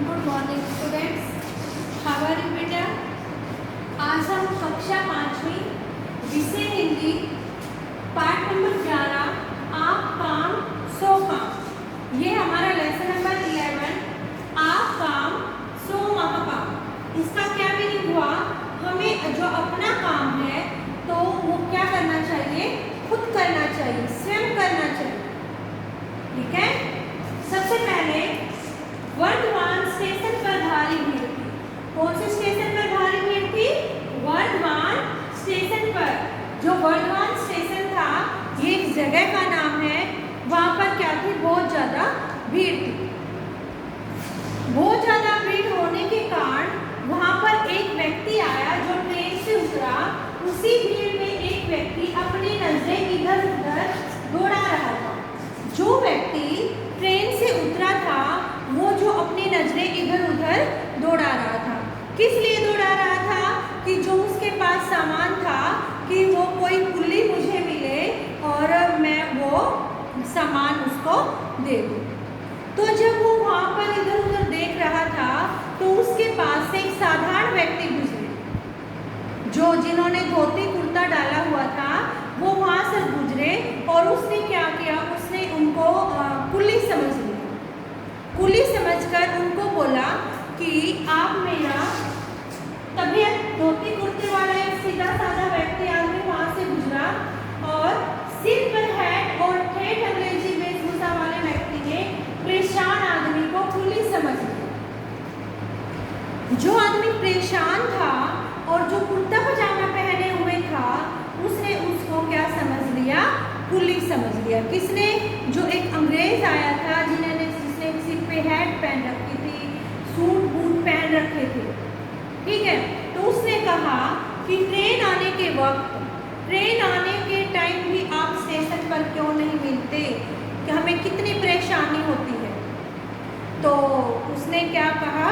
Good morning students, how are you बेटा। आज हम कक्षा 5वीं विषय हिंदी पाठ नंबर 11 आप काम सो काम, ये हमारा लेसन नंबर 11 आप काम सो महाकाम। इसका क्या मीनिंग हुआ, हमें जो अपना काम है तो वो क्या करना चाहिए, खुद करना चाहिए, स्वयं करना चाहिए। ठीक है। सबसे पहले वर्धमान स्टेशन पर भारी भीड़ थी। कौन से स्टेशन पर भारी भीड़ थी? वर्धमान स्टेशन पर। जो वर्धमान स्टेशन था ये एक जगह का नाम है, वहां पर क्या थी, बहुत ज्यादा भीड़ थी। बहुत ज्यादा भीड़ होने के कारण वहां पर एक व्यक्ति आया जो ट्रेन से उतरा। उसी भीड़ में एक व्यक्ति अपनी नजरें इधर उधर दौड़ा रहा था। जो व्यक्ति ट्रेन से उतरा था वो जो अपनी नजरें इधर उधर दौड़ा रहा था, किस लिए दौड़ा रहा था कि जो उसके पास सामान था कि वो कोई कुल्ली मुझे मिले और मैं वो सामान उसको दे दूं। तो जब वो वहाँ पर इधर उधर देख रहा था तो उसके पास से एक साधारण व्यक्ति गुजरे, जो जिन्होंने धोती कुर्ता डाला हुआ था वो वहाँ से गुजरे और उसने क्या किया, उसने उनको कुल्ली समझ लिया। कुल्ली समझकर उनको बोला कि आप मेरा, तबीयत धोती कुर्ते वाला एक सीधा साधा व्यक्ति आदमी वहाँ से गुजरा और सिर पर हैट और ठेठ अंग्रेजी वेशभूषा वाले व्यक्ति ने परेशान आदमी को कुल्ली समझ लिया। जो आदमी परेशान था और जो कुर्ता पजामा पहने हुए था उसने उसको क्या समझ लिया, कुल्ली समझ लिया। किसने? जो एक अंग्रेज आया था जिसने सिर पे हैट पहन रखी थी, सूट बूट पहन रखे थे। ठीक है। तो उसने कहा कि ट्रेन आने के वक्त, ट्रेन आने के टाइम भी आप स्टेशन पर क्यों नहीं मिलते, कि हमें कितनी परेशानी होती है। तो उसने क्या कहा,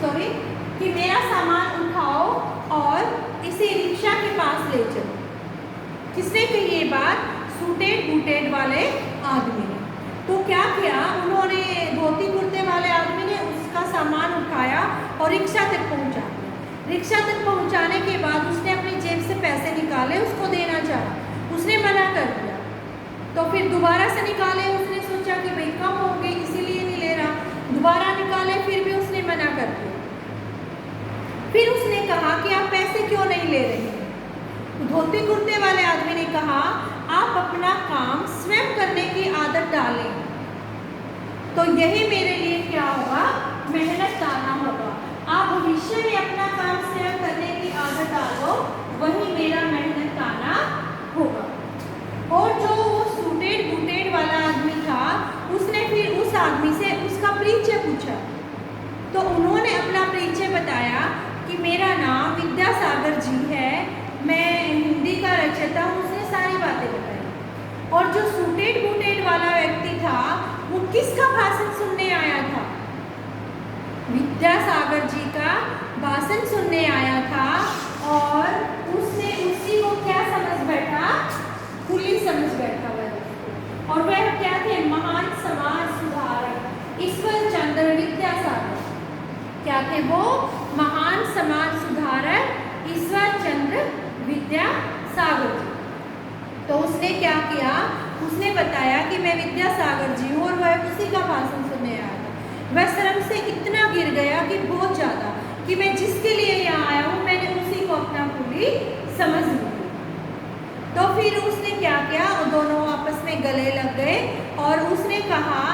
सॉरी, कि मेरा सामान उठाओ और इसे रिक्शा के पास ले चलो। किसने कही ये बात? सूटेड बूटेड वाले आदमी ने। तो क्या किया उन्होंने, धोती कुर्ते वाले आदमी ने उसका सामान उठाया और रिक्शा तक पहुंचा। रिक्शा तक पहुंचाने के बाद उसने अपनी जेब से पैसे निकाले, उसको देना चाहा, उसने मना कर दिया। तो फिर दोबारा से निकाले, उसने सोचा कि भाई कम होंगे इसीलिए नहीं ले रहा, दोबारा निकाले, फिर भी उसने मना कर दिया। फिर उसने कहा कि आप पैसे क्यों नहीं ले रहे हैं? धोती कुर्ते वाले आदमी ने कहा आप अपना काम स्वयं करने की आदत डालें तो यही मेरे लिए क्या होगा, मेहनत डालना होगा। आप भविष्य में अपना काम स्वयं करने की आदत डालो, वही मेरा मेहनत डालना होगा। और जो वो सूटेड बूटेड वाला आदमी था उसने फिर उस आदमी से उसका परिचय पूछा। तो उन्होंने अपना परिचय बताया कि मेरा नाम विद्यासागर जी है, मैं हिंदी का रचयिता हूँ। उसने सारी बातें बताई। और जो सूटेड बूटेड वाला व्यक्ति था वो किसका भाषण सुनने आया था? विद्यासागर जी का भाषण सुनने आया था और उसने उसी को क्या समझ बैठा, कुल्ली समझ बैठा वह। और वह क्या थे? महान समाज सुधारक ईश्वर चंद्र विद्यासागर। क्या थे वो? महान समाज सुधारक ईश्वर चंद्र विद्यासागर जी। तो उसने क्या किया, उसने बताया कि मैं विद्यासागर जी हूँ और वह उसी का भाषण सुनने आया था। वह शर्म से इतना गिर गया कि बहुत ज़्यादा, कि मैं जिसके लिए यहाँ आया हूँ मैंने उसी को अपना कुल्ली समझ लिया। तो फिर उसने क्या किया, दोनों आपस में गले लग गए और उसने कहा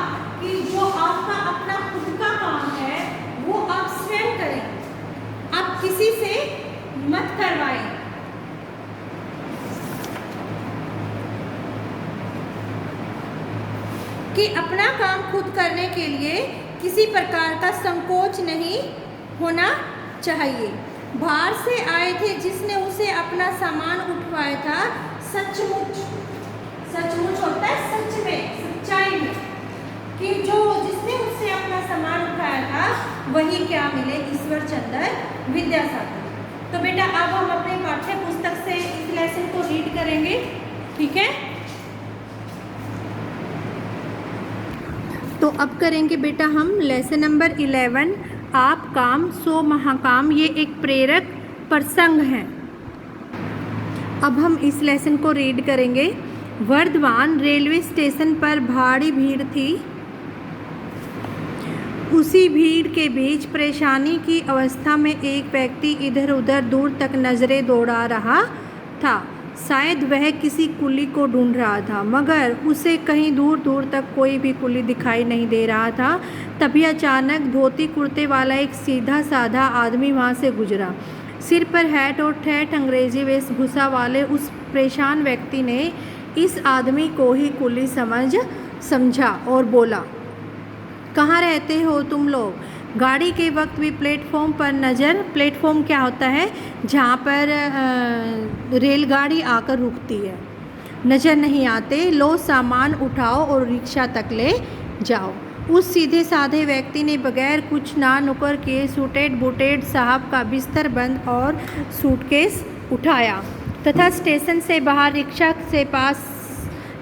कि जो आपका अपना खुद का काम है वो आप स्वयं करें, आप किसी से मत करवाएं। कि अपना काम खुद करने के लिए किसी प्रकार का संकोच नहीं होना चाहिए। बाहर से आए थे जिसने उसे अपना सामान उठवाया था, सचमुच, सचमुच होता है सच में, सच्चाई में, कि जो जिसने उससे अपना सामान उठाया था वही क्या मिले, ईश्वर चंद्र विद्यासागर। तो बेटा अब हम अपने पाठ्य पुस्तक से इस लेसन को रीड करेंगे। ठीक है। तो अब करेंगे बेटा हम लेसन नंबर 11, आप काम सो महाकाम। ये एक प्रेरक प्रसंग है। अब हम इस लेसन को रीड करेंगे। वर्धमान रेलवे स्टेशन पर भारी भीड़ थी। उसी भीड़ के बीच परेशानी की अवस्था में एक व्यक्ति इधर उधर दूर तक नज़रें दौड़ा रहा था। शायद वह किसी कुली को ढूंढ रहा था, मगर उसे कहीं दूर दूर तक कोई भी कुली दिखाई नहीं दे रहा था। तभी अचानक धोती कुर्ते वाला एक सीधा साधा आदमी वहाँ से गुजरा। सिर पर हैट और ठेठ अंग्रेजी वेशभूषा वाले उस परेशान व्यक्ति ने इस आदमी को ही कुली समझा और बोला, कहाँ रहते हो तुम लोग? गाड़ी के वक्त भी प्लेटफॉर्म पर नज़र, प्लेटफॉर्म क्या होता है? जहाँ पर रेलगाड़ी आकर रुकती है, नज़र नहीं आते। लो सामान उठाओ और रिक्शा तक ले जाओ। उस सीधे साधे व्यक्ति ने बगैर कुछ ना नुकर किए सूटेड बूटेड साहब का बिस्तर बंद और सूटकेस उठाया तथा स्टेशन से बाहर रिक्शा से पास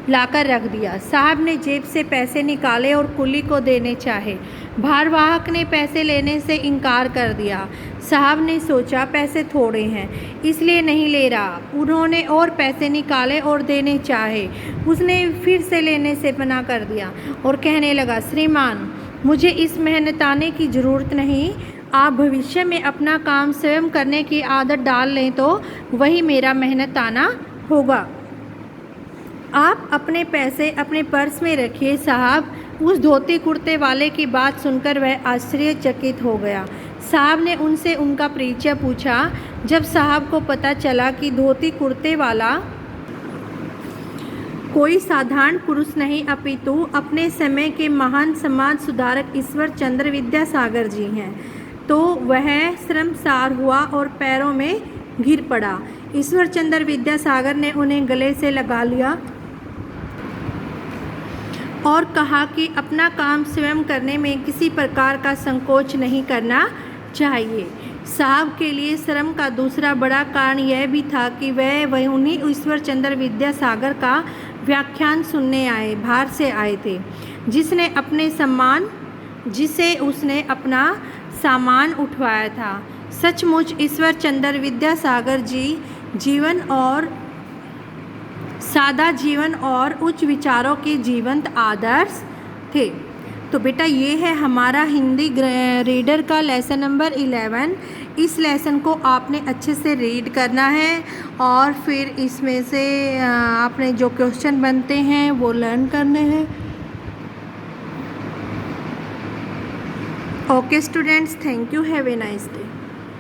लाकर रख दिया। साहब ने जेब से पैसे निकाले और कुली को देने चाहे। भारवाहक ने पैसे लेने से इनकार कर दिया। साहब ने सोचा पैसे थोड़े हैं इसलिए नहीं ले रहा। उन्होंने और पैसे निकाले और देने चाहे। उसने फिर से लेने से मना कर दिया और कहने लगा, श्रीमान मुझे इस मेहनताने की ज़रूरत नहीं। आप भविष्य में अपना काम स्वयं करने की आदत डाल लें तो वही मेरा मेहनताना होगा। आप अपने पैसे अपने पर्स में रखिए। साहब, उस धोती कुर्ते वाले की बात सुनकर वह आश्चर्यचकित हो गया। साहब ने उनसे उनका परिचय पूछा। जब साहब को पता चला कि धोती कुर्ते वाला कोई साधारण पुरुष नहीं अपितु अपने समय के महान समाज सुधारक ईश्वर चंद्र विद्यासागर जी हैं, तो वह शर्मसार हुआ और पैरों में गिर पड़ा। ईश्वर चंद्र विद्यासागर ने उन्हें गले से लगा लिया और कहा कि अपना काम स्वयं करने में किसी प्रकार का संकोच नहीं करना चाहिए। साहब के लिए शर्म का दूसरा बड़ा कारण यह भी था कि वह उन्हीं ईश्वर चंद्र विद्यासागर का व्याख्यान सुनने बाहर से आए थे, जिसे उसने अपना सामान उठवाया था। सचमुच ईश्वर चंद्र विद्यासागर जी सादा जीवन और उच्च विचारों के जीवंत आदर्श थे। तो बेटा ये है हमारा हिंदी रीडर का लेसन नंबर 11। इस लेसन को आपने अच्छे से रीड करना है और फिर इसमें से आपने जो क्वेश्चन बनते हैं वो लर्न करने हैं। Okay students, thank you, have a nice day.